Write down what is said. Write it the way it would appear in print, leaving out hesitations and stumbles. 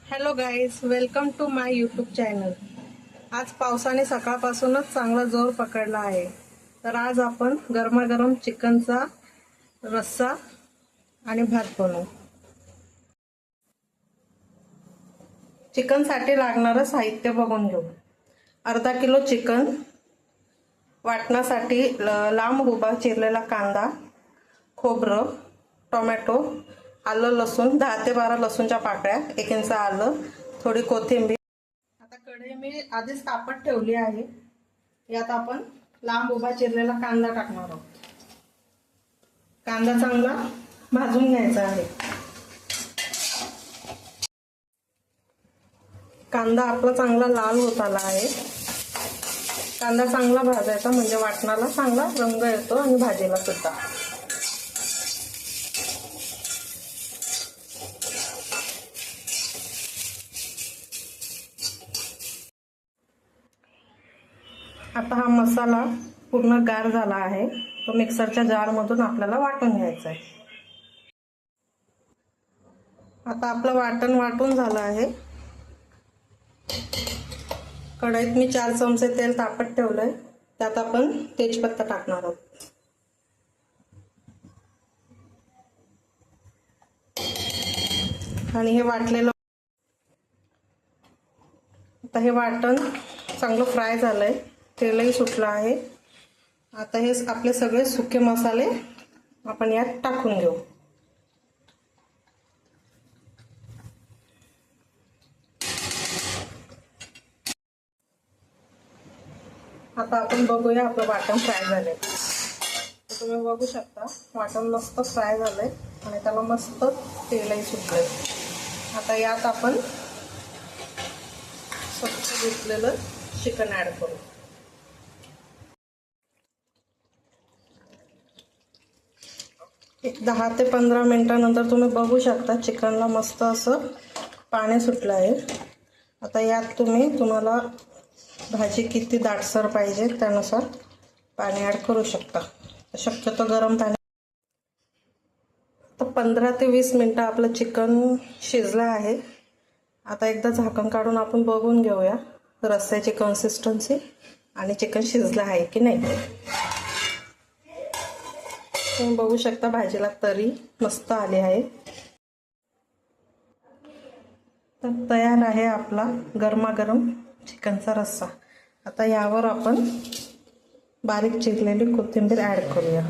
Hello guys, welcome to my YouTube channel. आज पावसाने सकाळपासूनच चांगला जोर पकडला आहे. तर आज आपण गरमागरम चिकनचा रस्सा आणि भात बनवू. चिकनसाठी लागणारं साहित्य बघून घेऊ. अर्धा किलो चिकन, वाटण्यासाठी लांब उभा चिरलेला कांदा, खोबरं, टोमॅटो, आलं लसूण 10 ते 12 लसूणच्या पाकळ्या, 1 इंच आलं, थोडी कोथिंबीर. आता कढई मी आधीच तापत ठेवली आहे. यात आपण लांब उभा चिरलेला कांदा टाकणार आहोत. कांदा चांगला भाजून घ्यायचा आहे. कांदा आपला चांगला लाल होत आला आहे. कांदा चांगला भाजायचा म्हणजे वाटणाला चांगला रंग येतो आणि भाजीला सुद्धा. आता हा मसाला पूर्ण गार झाला आहे. तो मिक्सरच्या जारमधून आपल्याला वाटून घ्यायचा आहे. आता आपलं वाटण वाटून झालं आहे. कढईत मी 4 चमचे तेल तापत ठेवलंय. त्यात आपण तेजपत्ता टाकणार आहोत. आणि हे वाटलेलं, आता हे वाटण चांगलं फ्राय झालंय, तेलही सुटलं आहे. आता हे आपले सगळे सुके मसाले आपण यात टाकून घेऊ. आता आपण बघूया आपलं वाटण फ्राय झालंय. तर तुम्ही बघू शकता वाटण मस्त फ्राय झालंय आणि त्याला मस्त तेलही सुटलंय. आता यात आपण स्वच्छ धुतलेलं चिकन ऍड करू. एक 10 ते 15 मिनिटांनंतर तुम्ही बघू शकता चिकनला मस्त असं पाणी सुटलं आहे. आता यात तुम्हाला भाजी किती दाटसर पाहिजे त्यानुसार पाणी ऍड करू शकता. शक्यतो गरम पाणी. तर 15 ते 20 मिनिटं आपलं चिकन शिजलं आहे. आता एकदा झाकण काढून आपण बघून घेऊया रस्स्याची कन्सिस्टन्सी आणि चिकन शिजलं आहे की नाही. तुम्ही बघू शकता भाजीला तरी मस्त आली आहे. तर तयार आहे आपला गरमागरम चिकनचा रस्सा. आता यावर आपण बारीक चिरलेली कोथिंबीर ऍड करूया.